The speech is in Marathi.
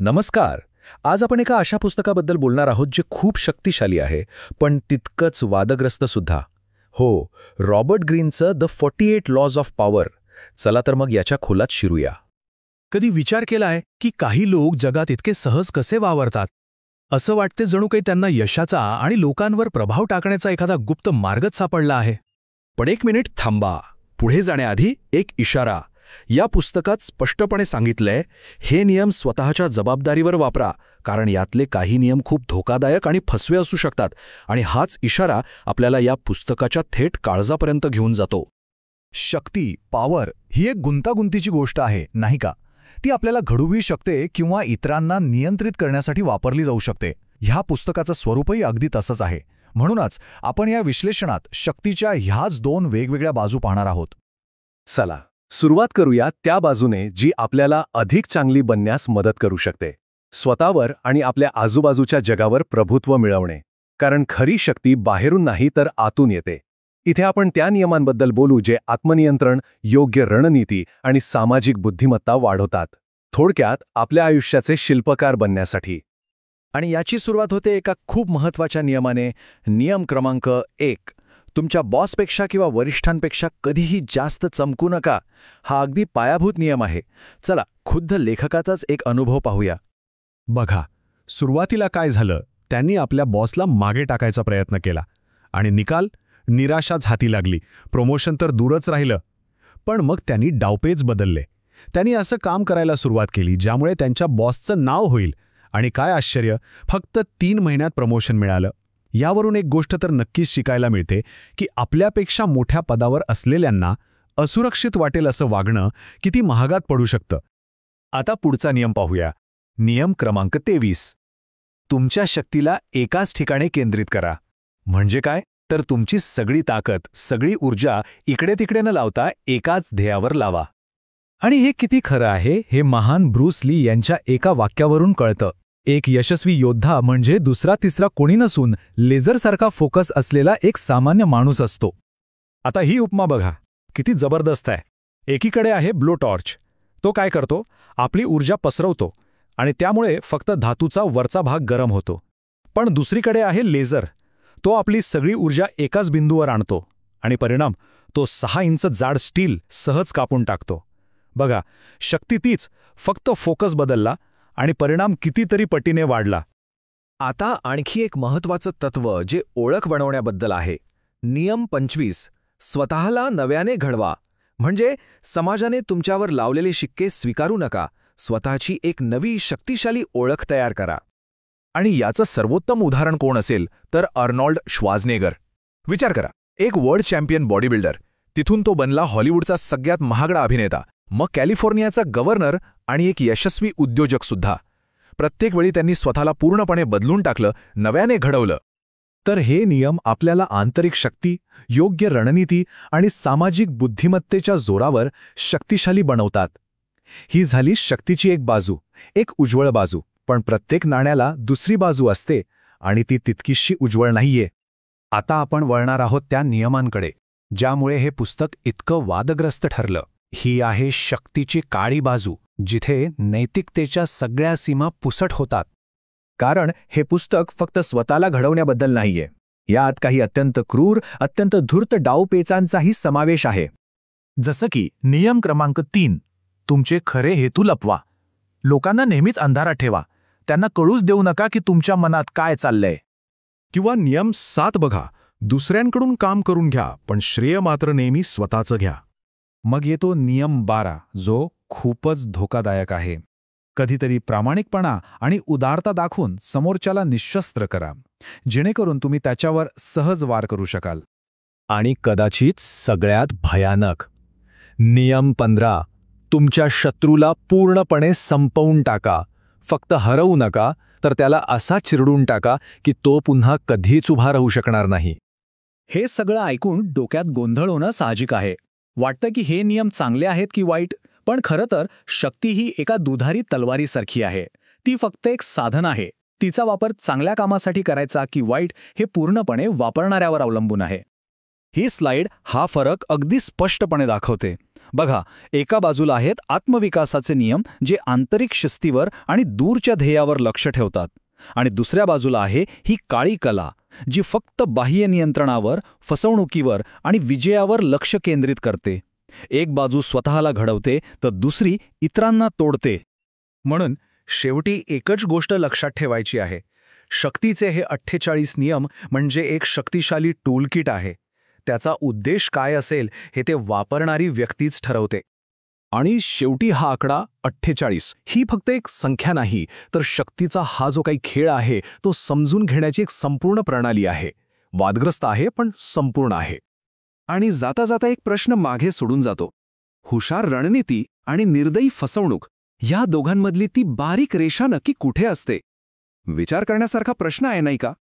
नमस्कार. आज आपण एका अशा पुस्तकाबद्दल बोलणार आहोत जे खूप शक्तिशाली आहे, पण तितकंच वादग्रस्त सुद्धा. हो, रॉबर्ट ग्रीनचं द 48 लॉज ऑफ पॉवर. चला तर मग याच्या खोलात शिरूया. कधी विचार केलाय की काही लोक जगात इतके सहज कसे वावरतात? असं वाटते जणू काही त्यांना यशाचा आणि लोकांवर प्रभाव टाकण्याचा एखादा गुप्त मार्गच सापडला आहे. पण एक मिनिट थांबा. पुढे जाण्याआधी एक इशारा. या पुस्तकात स्पष्टपणे सांगितलंय, हे नियम स्वतःच्या जबाबदारीवर वापरा, कारण यातले काही नियम खूप धोकादायक आणि फसवे असू शकतात. आणि हाच इशारा आपल्याला या पुस्तकाच्या थेट काळजापर्यंत घेऊन जातो. शक्ती, पॉवर ही एक गुंतागुंतीची गोष्ट आहे, नाही का? ती आपल्याला घडवू शकते किंवा इतरांना नियंत्रित करण्यासाठी वापरली जाऊ शकते. ह्या पुस्तकाचं स्वरूपही अगदी तसंच आहे. म्हणूनच आपण या विश्लेषणात शक्तीच्या ह्याच दोन वेगवेगळ्या बाजू पाहणार आहोत. चला सुरुवात करूया त्या बाजूने जी आपल्याला अधिक चांगली बनण्यास मदत करू शकते, स्वतःवर आणि आपल्या आजूबाजूच्या जगावर प्रभुत्व मिळवणे. कारण खरी शक्ती बाहेरून नाही तर आतून येते. इथे आपण त्या नियमांबद्दल बोलू जे आत्मनियंत्रण, योग्य रणनीती आणि सामाजिक बुद्धिमत्ता वाढवतात. थोडक्यात आपल्या आयुष्याचे शिल्पकार बनण्यासाठी. आणि याची सुरुवात होते एका खूप महत्त्वाच्या नियमाने. नियम क्रमांक 1. तुमच्या बॉसपेक्षा किंवा वरिष्ठांपेक्षा कधीही जास्त चमकू नका. हा अगदी पायाभूत नियम आहे. चला खुद्द लेखकाचाच एक अनुभव पाहूया. बघा, सुरुवातीला काय झालं, त्यांनी आपल्या बॉसला मागे टाकायचा प्रयत्न केला आणि निकाल निराशाच हाती लागली. प्रमोशन तर दूरच राहिलं. पण मग त्यांनी डावपेच बदलले. त्यांनी असं काम करायला सुरुवात केली ज्यामुळे त्यांच्या बॉसचं नाव होईल. आणि काय आश्चर्य, फक्त 3 महिन्यात प्रमोशन मिळालं. यावरून एक गोष्ट तर नक्कीच शिकायला मिळते की आपल्यापेक्षा मोठ्या पदावर असलेल्यांना असुरक्षित वाटेल असं वागणं किती महागात पडू शकतं. आता पुढचा नियम पाहूया. नियम क्रमांक 23. तुमच्या शक्तीला एकाच ठिकाणी केंद्रित करा. म्हणजे काय? तर तुमची सगळी ताकद, सगळी ऊर्जा इकडे तिकडे न लावता एकाच ध्येयावर लावा. आणि हे किती खरं आहे हे महान ब्रूस ली यांच्या एका वाक्यावरून कळतं. एक यशस्वी योद्धा म्हणजे दुसरा तिसरा कोणी नसून लेझरसारखा फोकस असलेला एक सामान्य माणूस असतो. आता ही उपमा बघा, किती जबरदस्त आहे. एकीकडे आहे ब्लो टॉर्च. तो काय करतो? आपली ऊर्जा पसरवतो आणि त्यामुळे फक्त धातूचा वरचा भाग गरम होतो. पण दुसरीकडे आहे लेझर. तो आपली सगळी ऊर्जा एकाच बिंदूवर आणतो आणि परिणाम, तो 6 इंच जाड स्टील सहज कापून टाकतो. बघा, शक्ती तीच, फक्त फोकस बदलला आणि परिणाम कितीतरी पटीने वाढला. आता आणखी एक महत्त्वाचं तत्त्व जे ओळख बनवण्याबद्दल आहे. नियम 25. स्वतःला नव्याने घडवा. म्हणजे समाजाने तुमच्यावर लावलेले शिक्के स्वीकारू नका. स्वतःची एक नवी शक्तिशाली ओळख तयार करा. आणि याचं सर्वोत्तम उदाहरण कोण असेल तर अर्नॉल्ड श्वार्झनेगर. विचार करा, एक वर्ल्ड चॅम्पियन बॉडी बिल्डर, तिथून तो बनला हॉलिवूडचा सगळ्यात महागडा अभिनेता, मग कॅलिफोर्नियाचा गव्हर्नर आणि एक यशस्वी उद्योजक सुद्धा. प्रत्येक वेळी त्यांनी स्वतःला पूर्णपणे बदलून टाकलं, नव्याने घडवलं. तर हे नियम आपल्याला आंतरिक शक्ती, योग्य रणनीती आणि सामाजिक बुद्धिमत्तेच्या जोरावर शक्तिशाली बनवतात. ही झाली शक्तीची एक बाजू, एक उज्ज्वळ बाजू. पण प्रत्येक नाण्याला दुसरी बाजू असते आणि ती तितकीशी उज्ज्वळ नाहीये. आता आपण वळणार आहोत त्या नियमांकडे ज्यामुळे हे पुस्तक इतकं वादग्रस्त ठरलं. ही आहे शक्तीची काळी बाजू, जिथे नैतिकतेच्या सगळ्या सीमा पुसट होतात. कारण हे पुस्तक फक्त स्वतःला घडवण्याबद्दल नाहीये. यात काही अत्यंत क्रूर, अत्यंत धूर्त डावपेचांचाही समावेश आहे. जसं की नियम क्रमांक 3. तुमचे खरे हेतू लपवा. लोकांना नेहमीच अंधारात ठेवा. त्यांना कळूच देऊ नका की तुमच्या मनात काय चाललंय. किंवा नियम 7 बघा, दुसऱ्यांकडून काम करून घ्या पण श्रेय मात्र नेहमी स्वतःचं घ्या. मग येतो नियम 12, जो खूपच धोकादायक आहे. कधीतरी प्रामाणिकपणा आणि उदारता दाखवून समोरच्याला निःशस्त्र करा, जेणेकरून तुम्ही त्याच्यावर सहज वार करू शकाल. आणि कदाचित सगळ्यात भयानक, नियम 15. तुमच्या शत्रूला पूर्णपणे संपवून टाका. फक्त हरवू नका, तर त्याला असा चिरडून टाका की तो पुन्हा कधीच उभा राहू शकणार नाही. हे सगळं ऐकून डोक्यात गोंधळ होणं साहजिक आहे. वाटतं की हे नियम चांगले आहेत की वाईट, पण खरं तर शक्ती ही एका दुधारी तलवारीसारखी आहे. ती फक्त एक साधन आहे. तिचा वापर चांगल्या कामासाठी करायचा की वाईट हे पूर्णपणे वापरणाऱ्यावर अवलंबून आहे. ही स्लाइड हा फरक अगदी स्पष्टपणे दाखवते. बघा, एका बाजूला आहेत आत्मविकासाचे नियम जे आंतरिक शिस्तीवर आणि दूरच्या ध्येयावर लक्ष ठेवतात, आणि दुसऱ्या बाजूला आहे ही काळी कला जी फक्त बाह्य नियंत्रणावर, फसवणुकीवर आणि विजयावर लक्ष केंद्रित करते. एक बाजू स्वतःला घडवते तर दुसरी इतरांना तोडते. म्हणून शेवटी एकच गोष्ट लक्षात ठेवायची आहे. शक्तीचे हे 48 नियम म्हणजे एक शक्तिशाली टूलकिट आहे. त्याचा उद्देश काय असेल हे ते वापरणारी व्यक्तीच ठरवते. आणि शेवटी हा आकडा 48 ही फक्त एक संख्या नाही, तर शक्तीचा हा जो काही खेळ आहे तो समजून घेण्याची एक संपूर्ण प्रणाली आहे. वादग्रस्त आहे पण संपूर्ण आहे. आणि जाता जाता एक प्रश्न मागे सोडून जातो. हुशार रणनीती आणि निर्दयी फसवणूक या दोघांमधली ती बारीक रेषा नक्की कुठे असते? विचार करण्यासारखा प्रश्न आहे नाही का?